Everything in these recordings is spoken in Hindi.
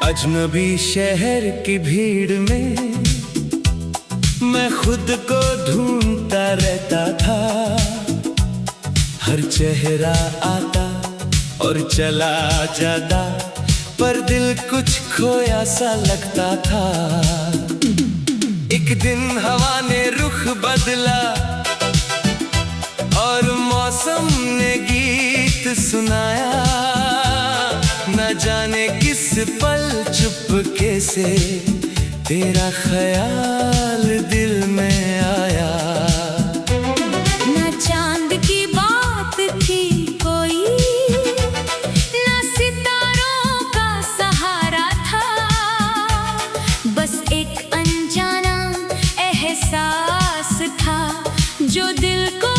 अजनबी शहर की भीड़ में मैं खुद को ढूंढता रहता था। हर चेहरा आता और चला जाता, पर दिल कुछ खोया सा लगता था। एक दिन हवा ने रुख बदला और मौसम ने गीत सुनाया। न जाने किस पल चुपके से तेरा ख्याल दिल में आया। न चांद की बात थी कोई, न सितारों का सहारा था, बस एक अनजाना एहसास था जो दिल को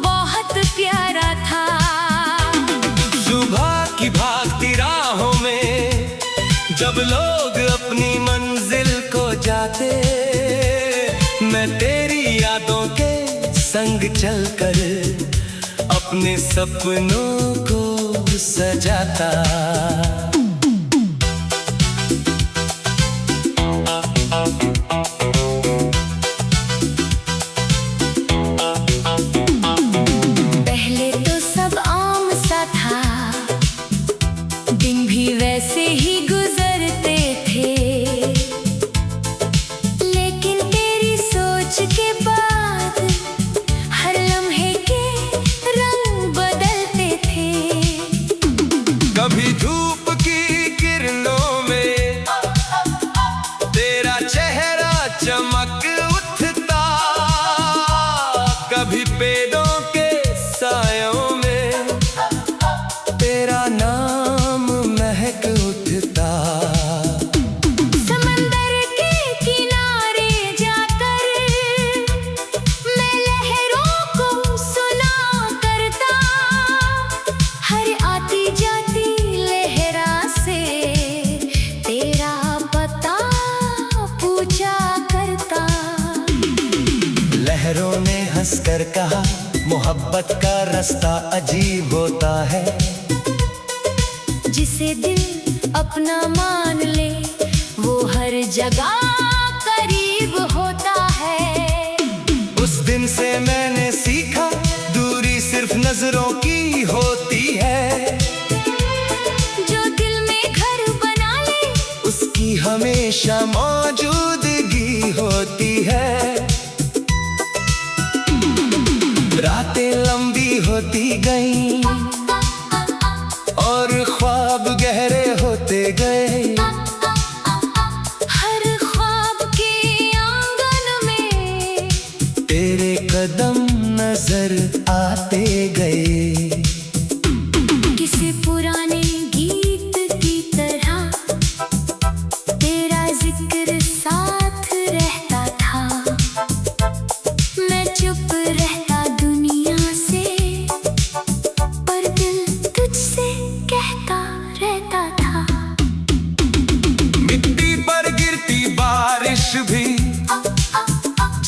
बहुत प्यारा था। सुबह की भागती राहों में जब लोग अपनी मंजिल को जाते, मैं तेरी यादों के संग चलकर अपने सपनों को सजाता। पहले तो सब आम सा था, दिन भी वैसे ही गुजरते थे, लेकिन तेरी सोच के बाद हर लम्हे के रंग बदलते थे। कभी धूप की किरणों में तेरा चेहरा चमक उठता, कभी पेड़ों के सायों में तेरा नाम महक उठता। समंदर के किनारे जाकर मैं लहरों को सुना करता, हर आती जाती लहरा से तेरा पता पूछा करता। लहरों ने हंसकर कहा, मोहब्बत का रास्ता अजीब होता है, जिसे दिल अपना मान ले वो हर जगह करीब होता है। उस दिन से मैंने सीखा, दूरी सिर्फ नजरों की होती है, जो दिल में घर बना ले उसकी हमेशा मौजूदगी होती है। रातें लंबी होती गईं और ख्वाब गहरे होते गए, हर ख्वाब के आंगन में तेरे कदम नजर आते गए। किसी पुराने गीत की तरह तेरा जिक्र साथ रहता था। मैं चुप रहता दुनिया से, पर दिल तुझसे कहता रहता था। मिट्टी पर गिरती बारिश भी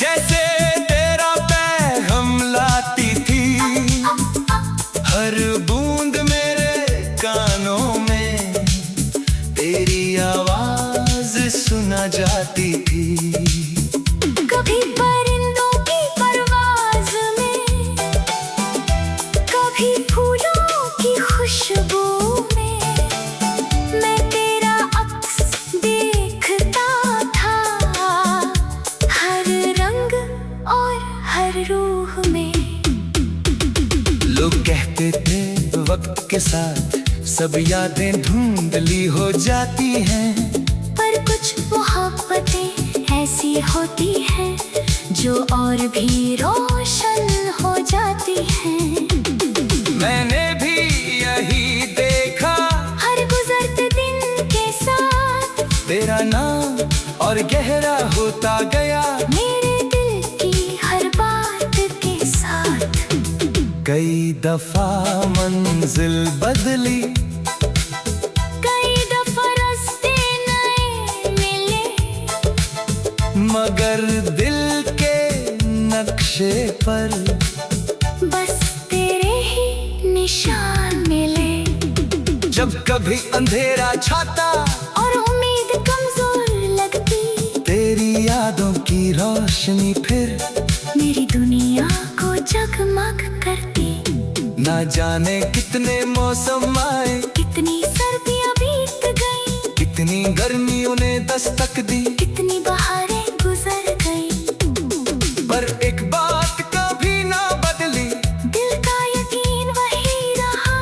जैसे तेरा पैगाम लाती थी, हर बूंद मेरे कानों में तेरी आवाज सुना जाती थी। कभी परिंदों की परवाज़ में, कभी फूलों की खुशबू में, मैं तेरा अक्स देखता था, हर रंग और हर रूह में। लोग कहते थे वक्त के साथ सब यादें धुंधली हो जाती हैं, पर कुछ मोहब्बतें ऐसी होती हैं जो और भी रोशन हो जाती हैं। मैंने भी यही देखा, हर गुजरते दिन के साथ तेरा नाम और गहरा होता गया। मेरे दिल की हर बात के साथ कई दफा मंजिल बदली, कई दफा रास्ते नए मिले, मगर दिल के नक्शे पर बस तेरे ही निशान मिले। जब कभी अंधेरा छाता और उम्मीद नींद कमजोर लगती। तेरी यादों की रोशनी फिर मेरी दुनिया को जगमग करती। ना जाने कितने मौसम आए, कितनी सर्दियां बीत गई, कितनी गर्मियों ने दस्तक दी, कितनी बहारें गुजर गई। पर एक बात कभी ना बदली, दिल का यकीन वही रहा।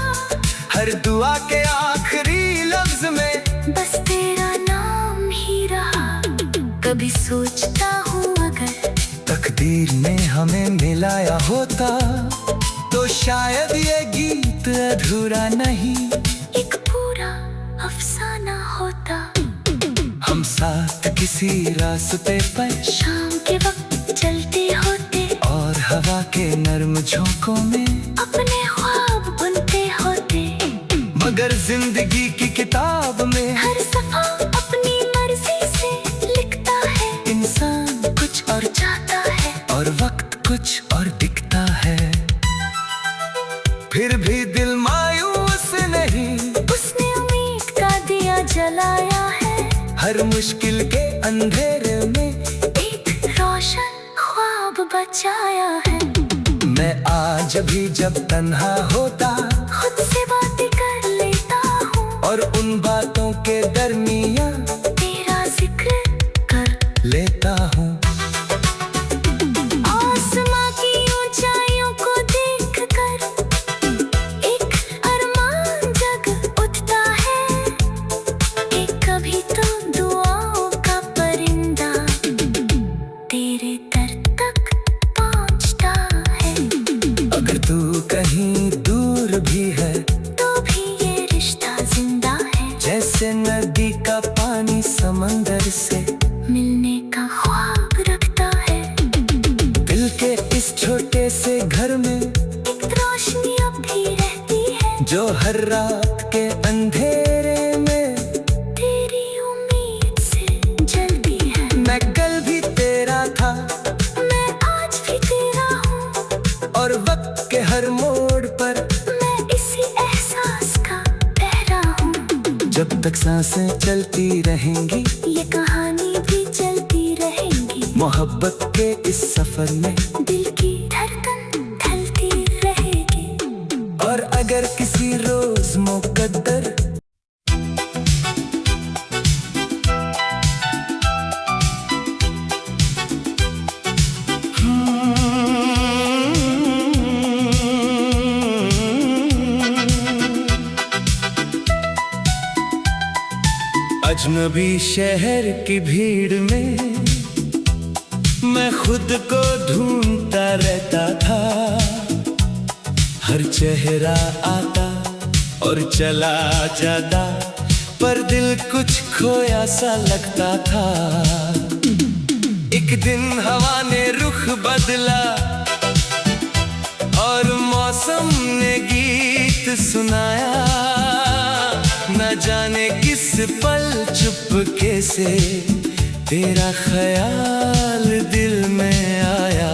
हर दुआ के आखिरी लफ्ज में बस तेरा नाम ही रहा। कभी सोचता हूँ अगर तकदीर ने हमें मिलाया होता, तो शायद ये गीत अधूरा नहीं, एक पूरा अफसाना होता। हम साथ किसी रास्ते पर शाम के वक्त चलते होते, और हवा के नर्म झोंकों में अपने ख्वाब बुनते होते। मगर जिंदगी की किताब में हर सफा अपनी मर्जी से लिखता है। इंसान कुछ और चाहता है और वक्त कुछ और दिखता है। फिर भी दिल मायूस नहीं, उसने उम्मीद का दिया जलाया है। हर मुश्किल के अंधेरे में एक रोशन ख्वाब बचाया है। मैं आज भी जब तन्हा होता, खुद से बातें कर लेता हूँ, और उन बातों के दरमियाँ तेरा जिक्र कर लेता हूँ। आसमां की ऊंचाइयों को देखकर एक अरमान जग उठता है कि कभी तो दुआओं का परिंदा तेरे दर तक पहुंचता है। अगर तू कहीं दूर भी है, तो भी ये रिश्ता जिंदा है। जैसे नदी का पानी समंदर से मिलने का ख्वाब रखता है। दिल के इस छोटे से घर में एक रोशनी अब भी रहती है, जो हर रात के अंधेरे में तेरी उम्मीद से जलती है। मैं कल भी तेरा था, मैं आज भी तेरा हूँ, और वक्त के हर मोड़ पर मैं इसी एहसास का पहरा हूँ। जब तक सांसें चलती रहेंगी, ये कहानी भी चलती रहेगी। मोहब्बत के इस सफर में दिल की धड़कन ढलती रहेगी। और अगर किसी रोज मुकद्दर अजनबी शहर की भीड़ में मैं खुद को ढूंढता रहता था। हर चेहरा आता और चला जाता, पर दिल कुछ खोया सा लगता था। एक दिन हवा ने रुख बदला और मौसम ने गीत सुनाया। न जाने किस पल चुपके से तेरा ख्याल दिल में आया।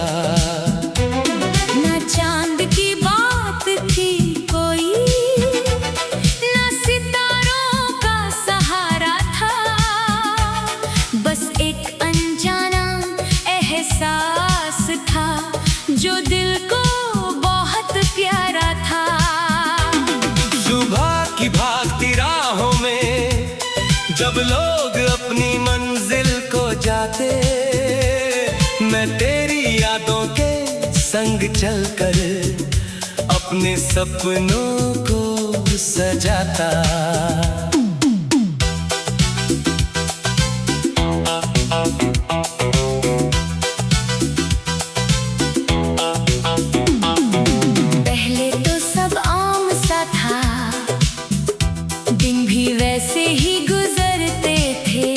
न चांद की बात थी कोई, न सितारों का सहारा था, बस एक अनजाना एहसास था जो दिल को बहुत प्यारा था। सुबह की भागती राहों में जब लोग अपनी मंजिल को जाते, मैं तेरी यादों के संग चलकर अपने सपनों को सजाता। पहले तो सब आम सा था, दिन भी वैसे ही गुजरते थे,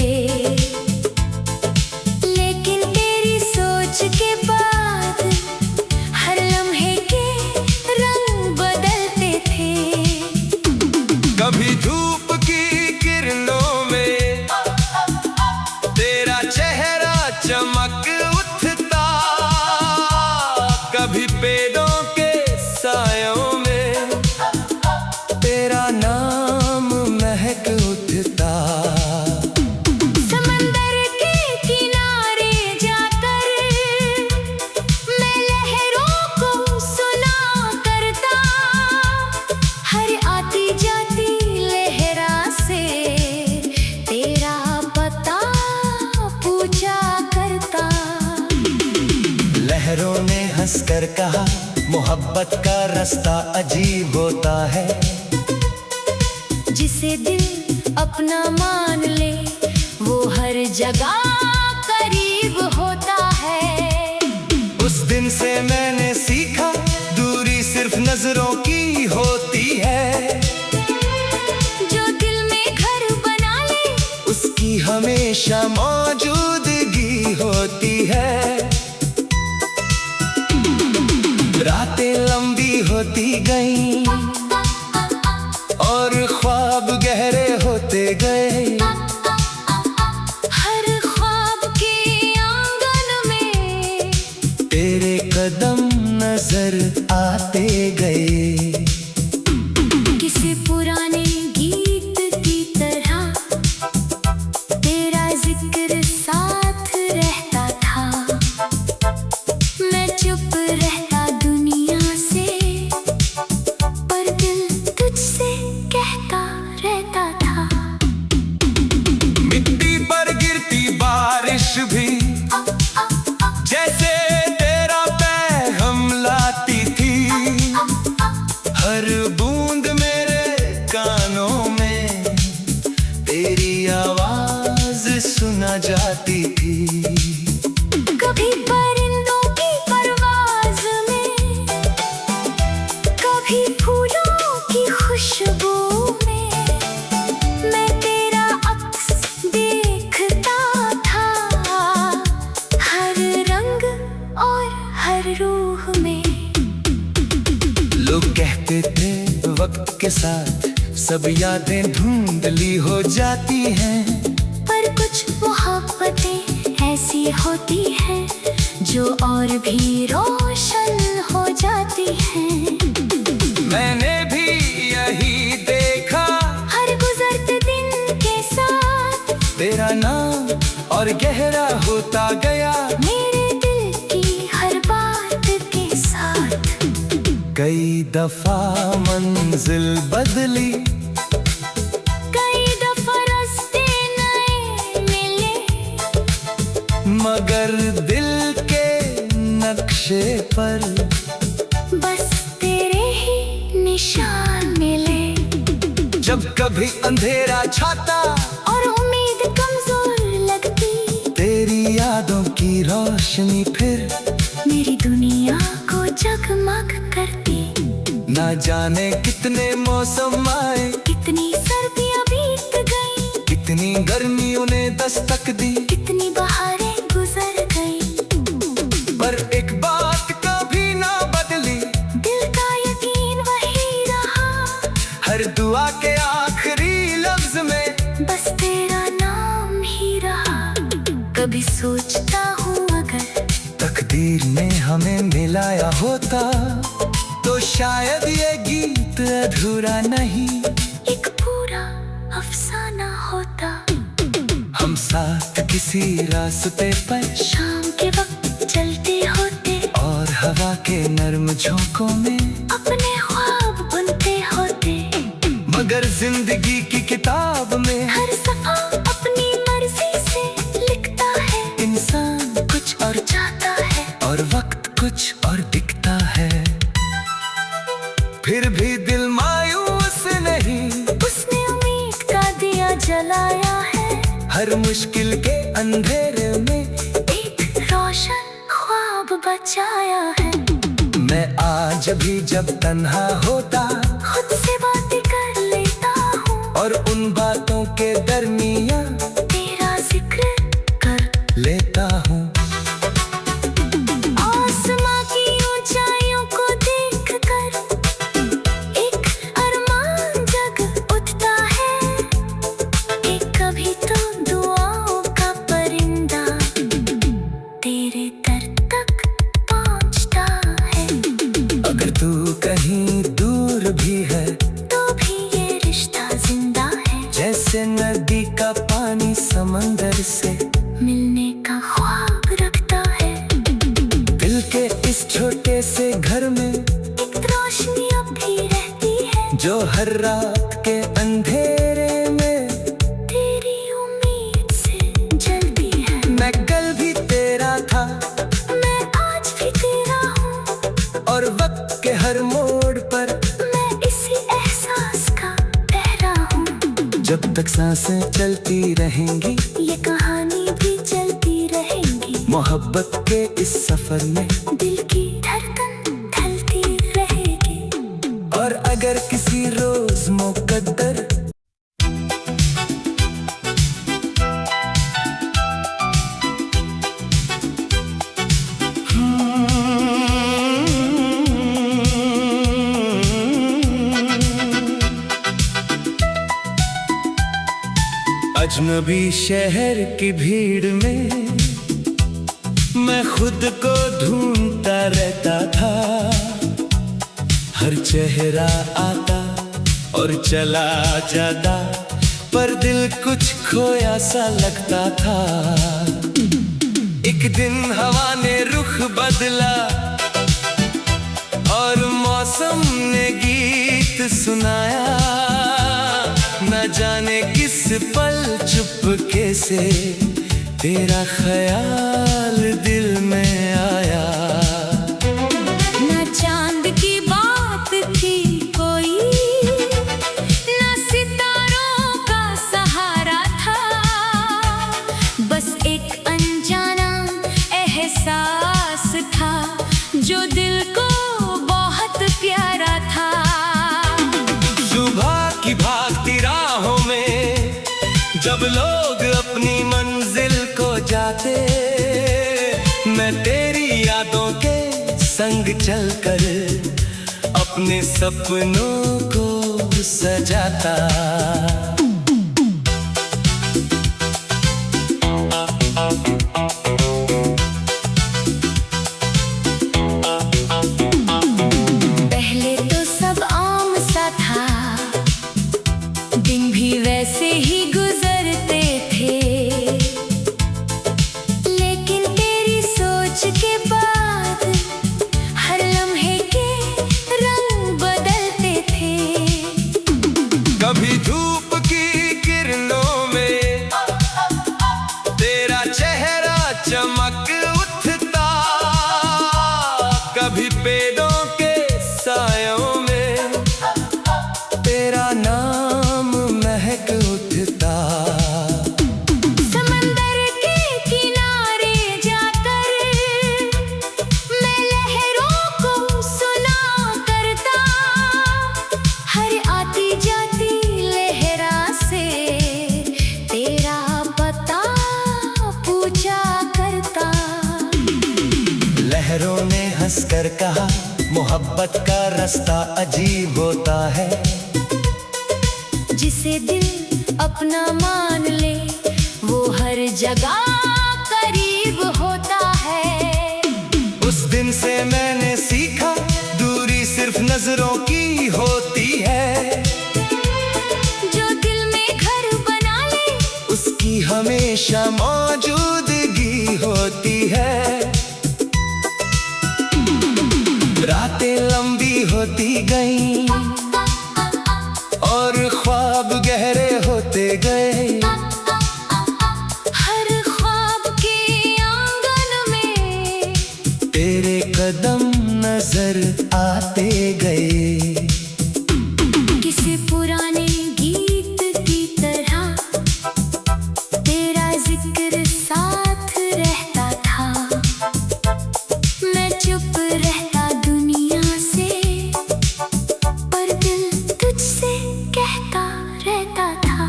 लेकिन तेरी सोच के बाद हर लम्हे के रंग बदलते थे। कभी धूप की किरणों में तेरा चेहरा चमक उठता, कभी पेड़ों के सायों में तेरा नाम महक उठता। मोहब्बत का रास्ता अजीब होता है। जिसे दिल अपना मान ले वो हर जगह करीब होता है। उस दिन से मैंने सीखा दूरी सिर्फ नजरों की होती है। जो दिल में घर बना ले उसकी हमेशा मौजूदगी होती है। रातें लंबी होती गईं और ख्वाब गहरे होते गए। हर ख्वाब के आंगन में तेरे कदम नजर आते गए। किसी पुराने गीत की तरह तेरा जिक्र साथ रहता था। मैं चुप रहता दुनिया से पर दिल तुझसे कहता रहता था। मिट्टी पर गिरती बारिश भी जैसे तेरा पैगाम लाती थी। हर बूंद मेरे कानों में तेरी आवाज सुना जाती थी। कभी परिंदों की परवाज़ में, कभी फूलों की खुशबू में मैं तेरा अक्स देखता था। हर रंग और हर रूह में। लोग कहते थे वक्त के साथ सब यादें धुंधली हो जाती हैं। पर कुछ मोहब्बतें ऐसी होती हैं जो और भी रोशन हो जाती हैं। मैंने भी यही देखा हर गुजरते दिन के साथ तेरा नाम और गहरा होता गया। मेरे दिल की हर बात के साथ। कई दफा मंजिल बदली, कई दफा रास्ते नए मिले मगर दिल के नक्शे पर बस तेरे ही निशान मिले। जब कभी अंधेरा छाता और उम्मीद कमजोर लगती तेरी यादों की रोशनी फिर मेरी दुनिया को जगमग करती। ना जाने कितने मौसम आए, कितनी सर्दियां बीत गई, कितनी गर्मियों ने दस्तक दी, कितनी बहारें गुजर गई। पर एक बात कभी ना बदली, दिल का यकीन वही रहा। हर दुआ के आखिरी लफ्ज में बस तेरा नाम ही रहा। कभी सोचता हूँ अगर तकदीर ने हमें मिलाया होता तो शायद ये गीत अधूरा नहीं एक पूरा अफसाना होता। हम साथ किसी रास्ते पर शाम के वक्त चलते होते और हवा के नर्म झोंकों में अपने ख्वाब बुनते होते। मगर जिंदगी की किताब में हर सफा अपनी मर्जी से लिखता है। इंसान कुछ और चाहता है और वक्त कुछ और दिखता है। फिर भी दिल मायूस नहीं, उसने उम्मीद का दिया जलाया है। हर मुश्किल के अंधेरे में एक रोशन ख्वाब बचाया है। मैं आज भी जब तन्हा होता खुद से बातें कर लेता हूँ और उन बातों के दरमियां तेरा जिक्र कर लेता हूँ। आसमां की ऊंचाइयों को देखकर एक अरमान जग उठता है कि कभी तो दुआओं का परिंदा तेरे दर तक पहुंचता है। अगर तू कहीं दूर भी है तो भी ये रिश्ता जिंदा है। जैसे नदी का पानी समंदर से मिलने का ख्वाब रखता है। दिल के इस छोटे से घर में एक रोशनी अब भी रहती है जो हर रात के अंधेरे में तेरी उम्मीद से जलती है। मैं कल भी तेरा था मैं आज भी तेरा हूँ और वक्त तक सांसें चलती रहेंगी, ये कहानी भी चलती रहेंगी। मोहब्बत के इस सफर में दिल की धड़कन ढलती रहेगी। और अगर किसी रोज मुकद्दर अजनबी शहर की भीड़ में मैं खुद को ढूंढता रहता था। हर चेहरा आता और चला जाता, पर दिल कुछ खोया सा लगता था। एक दिन हवा ने रुख बदला और मौसम ने गीत सुनाया। न जाने किस पल चुपके से तेरा ख्याल दिल में आया। न चांद की बात थी कोई, न सितारों का सहारा था, बस एक अनजाना एहसास था जो दिल को बहुत प्यारा था। सुबह की भागती राहों में जब लोग अपनी मंजिल को जाते, मैं तेरी यादों के संग चलकर अपने सपनों को सजाता। पहले तो सब आम सा था, दिन भी वैसे ही गुजरते थे, लेकिन तेरी सोच के बाद हर लम्हे के रंग बदलते थे। कभी धूप की किरणों में तेरा चेहरा चमक उठता, कभी पेड़ों के सायों में तेरा नाम महक उठता। समंदर के किनारे जाकर मैं लहरों को सुना करता, हर आती जाती लहरा से तेरा पता पूछा करता। लहरों ने हंसकर कहा, मोहब्बत का रास्ता अजीब होता है। जिसे दिल अपना मान ले वो हर जगह करीब होता है। उस दिन से मैंने सीखा, दूरी सिर्फ नजरों की होती है। जो दिल में घर बना ले उसकी हमेशा मौजूदगी होती है। रातें लंबी होती गईं और ख्वाब गहरे होते गए। हर ख्वाब के आंगन में तेरे कदम नजर आते गए। किसी पुराने गीत की तरह तेरा जिक्र साथ रहता था। मैं चुप रहता दुनिया से, पर दिल तुझसे कहता रहता था।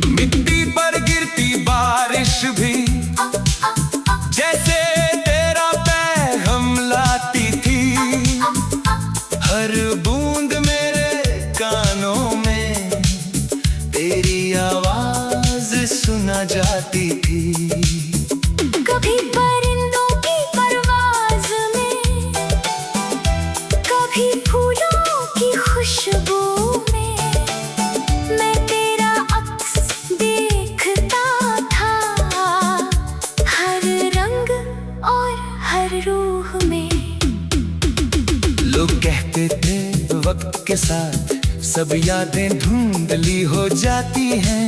मिट्टी पर गिरती बारिश भी जैसे तेरा पैगाम लाती थी। हर बूंद मेरे कानों में तेरी आवाज सुना जाती थी। कभी परिंदों की परवाज़ में, कभी फूलों की खुशबू में, मैं तेरा अक्स देखता था, हर रंग और हर रूह में। लोग कहते थे वक्त के साथ सब यादें धुंधली हो जाती हैं,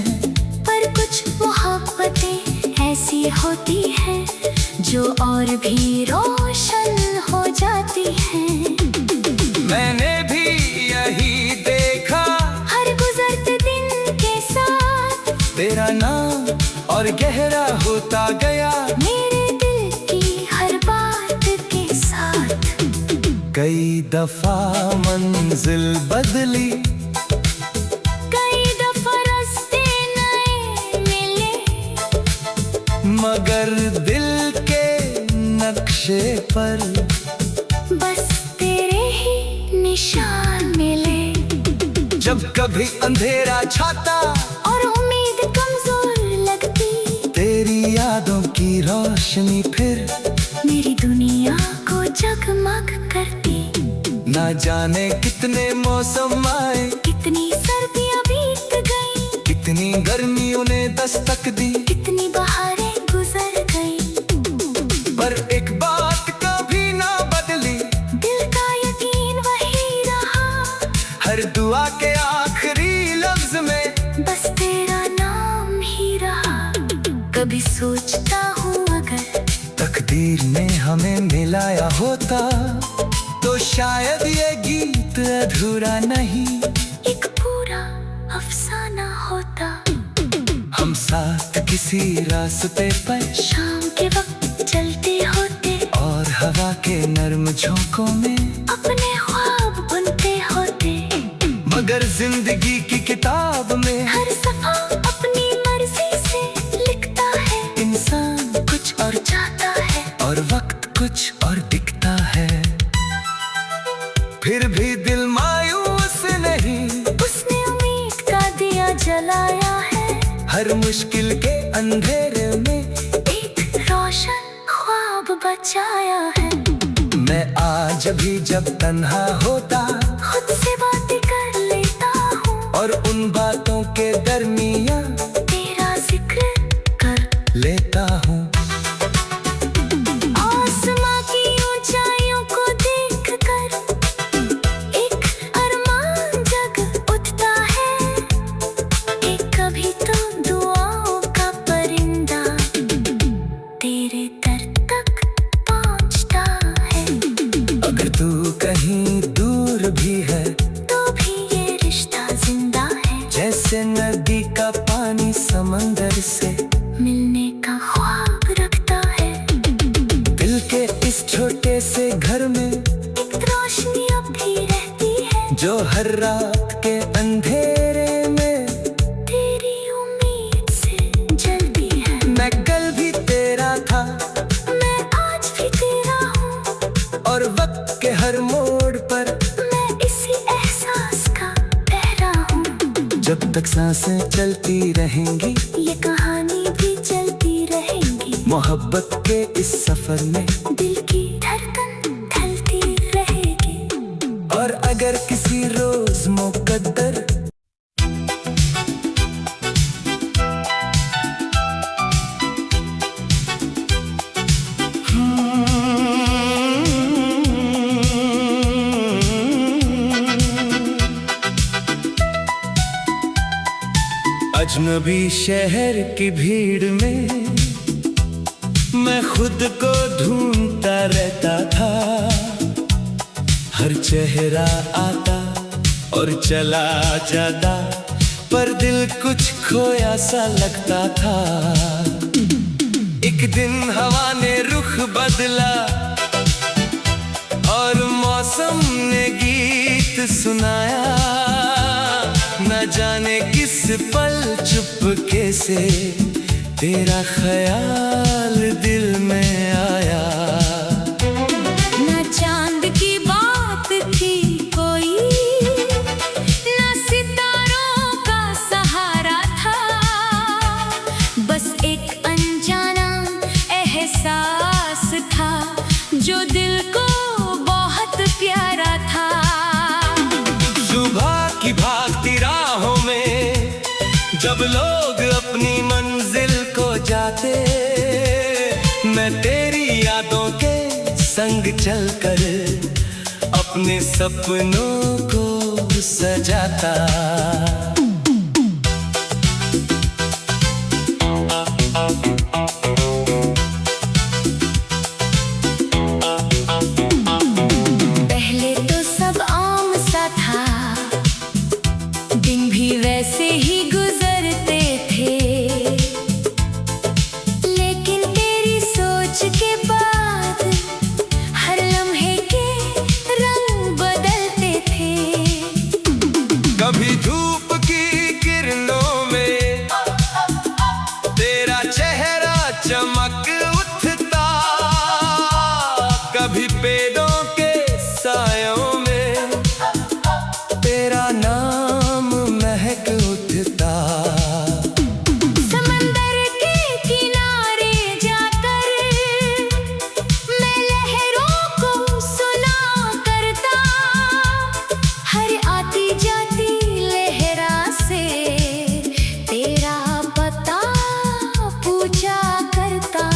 पर कुछ मोहब्बतें ऐसी होती हैं जो और भी रोशन हो जाती हैं। मैंने भी यही देखा, हर गुजरते दिन तेरा नाम और गहरा होता गया मेरे दिल की हर बात के साथ। कई दफा मंजिल बदली, कई दफा रास्ते नए मिले, मगर दिल के नक्शे पर बस तेरे ही निशान मिले। जब कभी अंधेरा छाता और उम्मीद कमजोर लगती, तेरी यादों की रोशनी फिर मेरी दुनिया को जगमग करती। ना जाने कितने मौसम आए, कितनी सर्दियां बीत गई, कितनी गर्मियों ने दस्तक दी, कितनी बहारें गुजर गई, पर एक बात कभी ना बदली, दिल का यकीन वही रहा। हर दुआ के आखिरी लफ्ज में बस तेरा नाम ही रहा। कभी सोचता हूँ अगर तकदीर ने हमें मिलाया होता, तो शायद ये गीत अधूरा नहीं, एक पूरा अफसाना होता। हम साथ किसी रास्ते पर शाम के वक्त चलते होते, और हवा के नर्म झोंकों में अपने ख्वाब बुनते होते। मगर जिंदगी की किताब में हर सफा अपनी मर्जी से लिखता है, इंसान कुछ और चाहता है, और वक्त कुछ और दिखता है। फिर भी दिल मायूस नहीं, उसने उम्मीद का दिया जलाया है। हर मुश्किल के अंधेरे में एक रोशन ख्वाब बचाया है। मैं आज भी जब तन्हा होता, खुद से बातें कर लेता हूँ, और उन बातों के दरमियां तेरा जिक्र कर लेता हूँ। आसमां की ऊंचाइयों को देखकर एक अरमान जग उठता है, कि कभी तो दुआओं का परिंदा तेरे दर तक पहुंचता है। अगर तू कहीं दूर भी है, तो भी ये रिश्ता जिंदा है, जैसे नदी का पानी समंदर से मिलने का ख्वाब रखता है। दिल के इस छोटे से घर में एक रोशनी अब भी रहती है, जो हर रात के अंधेरे में तेरी उम्मीद से जलती है। मैं कल भी तेरा था, मैं आज भी तेरा हूँ, और वक्त के हर मोड़ पर मैं इसी एहसास का पहरा हूँ। जब तक सांसें चलती रहेंगी, ये कहानी भी चलती रहेंगी, मोहब्बत के इस सफर में दिल की धड़कन ढलती रहेगी। और अगर किसी रोज मुकद्दर अजनबी शहर की भीड़ में मैं खुद को ढूंढता रहता था। हर चेहरा आता और चला जाता, पर दिल कुछ खोया सा लगता था। एक दिन हवा ने रुख बदला और मौसम ने गीत सुनाया। न जाने किस पल चुपके से तेरा ख्याल दिल में आया। ना चांद की बात थी कोई, ना सितारों का सहारा था, बस एक अनजाना एहसास था जो दिल को बहुत प्यारा था। सुबह की भागती राहों में जब लोग अपनी मंजिल को जाते, मैं तेरी यादों के संग चलकर अपने सपनों को सजाता। पहले तो सब आम सा था, दिन भी वैसे ही गुजरते थे। उठता। समंदर के किनारे जाकर मैं लहरों को सुना करता, हर आती जाती लहरा से तेरा पता पूछा करता।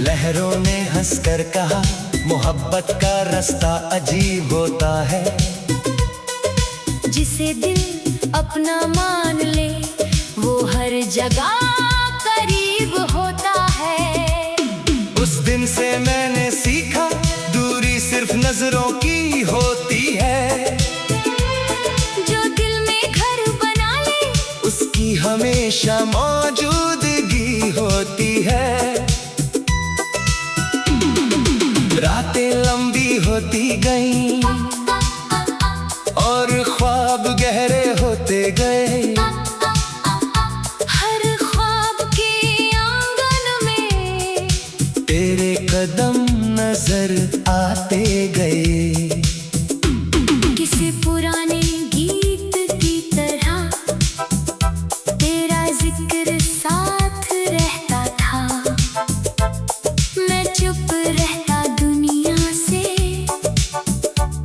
लहरों ने हंसकर कहा, मोहब्बत का रास्ता अजीब होता है। जिसे दिल अपना मान ले वो हर जगह करीब होता है। उस दिन से मैंने सीखा, दूरी सिर्फ नजरों की होती है। जो दिल में घर बना ले उसकी हमेशा मौजूदगी होती है। रातें लंबी होती गईं और ख्वाब गहरे होते गए। हर ख्वाब के आंगन में तेरे कदम नजर आते गए। किसी पुराने गीत की तरह तेरा जिक्र साथ रहता था। मैं चुप रहता दुनिया से,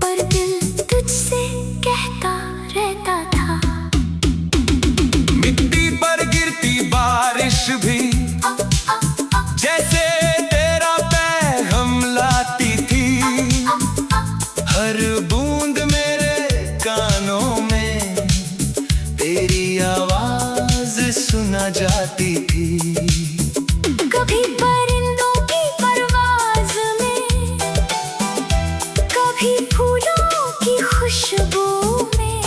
पर दिल तुझसे कहता रहता था। मिट्टी पर गिरती बारिश भी जैसे तेरा पैगाम लाती थी। हर बूंद मेरे कानों में तेरी आवाज सुना जाती थी। कभी परिंदों की परवाज में, कभी फूलों की खुशबू में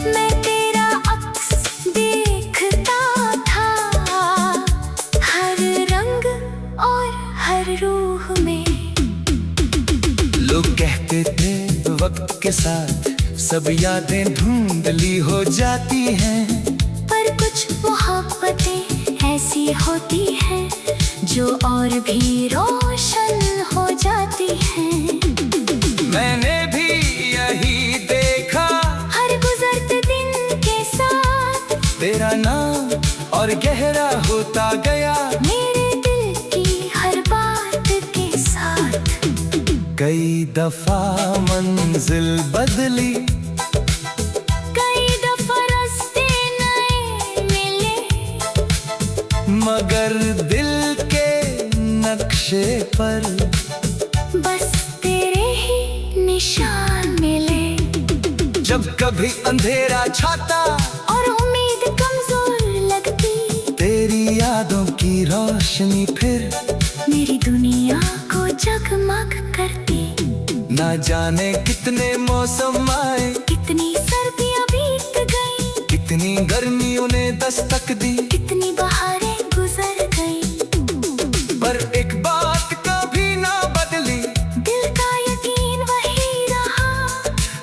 मैं तेरा अक्स देखता था। हर रंग और हर रूह में। लोग कहते थे वक्त के साथ सब यादें धुंधली हो जाती हैं। पर कुछ मोहब्बतें ऐसी होती हैं जो और भी रोशन हो जाती हैं। मैंने भी यही देखा, हर गुजरते दिन के साथ तेरा नाम और गहरा होता गया। मेरे दिल की हर बात के साथ कई दफा मंजिल बदली, कई दफा रास्ते नए मिले, मगर दिल के नक्शे पर बस तेरे ही निशान मिले। जब कभी अंधेरा छाता और उम्मीद कमजोर लगती, तेरी यादों की रोशनी फिर मेरी दुनिया को जगमग करती। ना जाने कितने मौसम आए, कितनी सर्दियां बीत गई, कितनी गर्मियों ने दस्तक दी, कितनी बहारें गुजर गई, पर एक बात कभी ना बदली, दिल का यकीन वही रहा।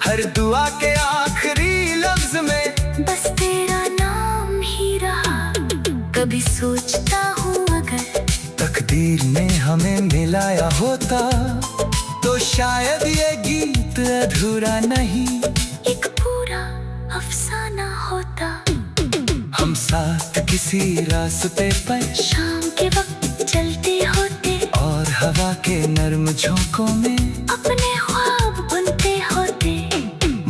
हर दुआ के आखिरी लफ्ज में बस तेरा नाम ही रहा। कभी सोचता हूँ अगर तकदीर ने हमें मिलाया होता तो शायद ये गीत अधूरा नहीं, एक पूरा अफसाना होता। हम साथ किसी रास्ते पर शाम के वक्त चलते होते और हवा के नर्म झोंकों में अपने ख्वाब बुनते होते।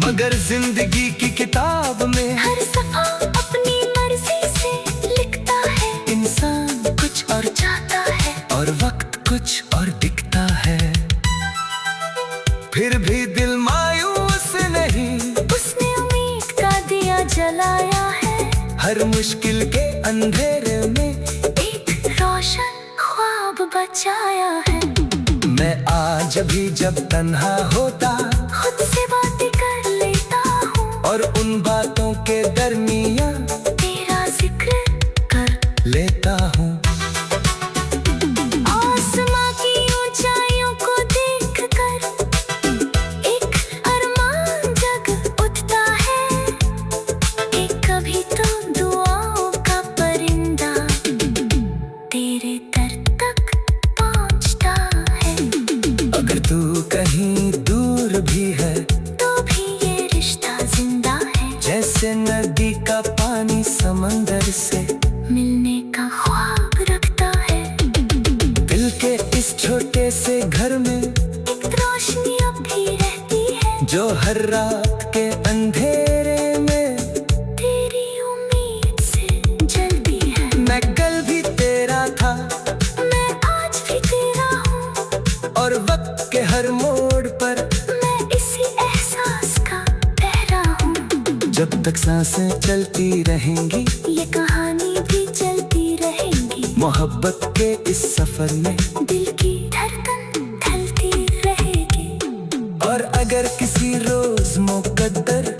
मगर जिंदगी की किताब में हर सफा अपनी मर्जी से लिखता है। इंसान कुछ और चाहता है और वक्त कुछ और दिखता है। फिर भी दिल मायूस नहीं, उसने उम्मीद का दिया जलाया है। हर मुश्किल के अंधेरे में एक रोशन ख्वाब बचाया है। मैं आज भी जब तन्हा होता खुद से बातें कर लेता हूँ और उन बातों के दरमियां तेरा जिक्र कर लेता हूँ। आसमां की ऊंचाइयों को देखकर एक अरमान जग उठता है कि कभी तो दुआओं का परिंदा तेरे दर तक पहुंचता है। अगर तू कहीं दूर भी है तो भी ये रिश्ता जिंदा है। जैसे जैसे नदी का पानी समंदर से मिलने का ख्वाब रखता है। दिल के इस छोटे से घर में एक रोशनी अब भी रहती है, जो हर रात के अंधेरे में तेरी उम्मीद से जलती है। मैं कल भी तेरा था मैं आज भी तेरा हूँ, और वक्त के हर मोड़ पर मैं इसी एहसास का पहरा हूँ। जब तक सांसें चलती रहेंगी ये कहानी भी चलती रहेगी, मोहब्बत के इस सफर में दिल की धड़कन ढलती रहेगी। और अगर किसी रोज मुकद्दर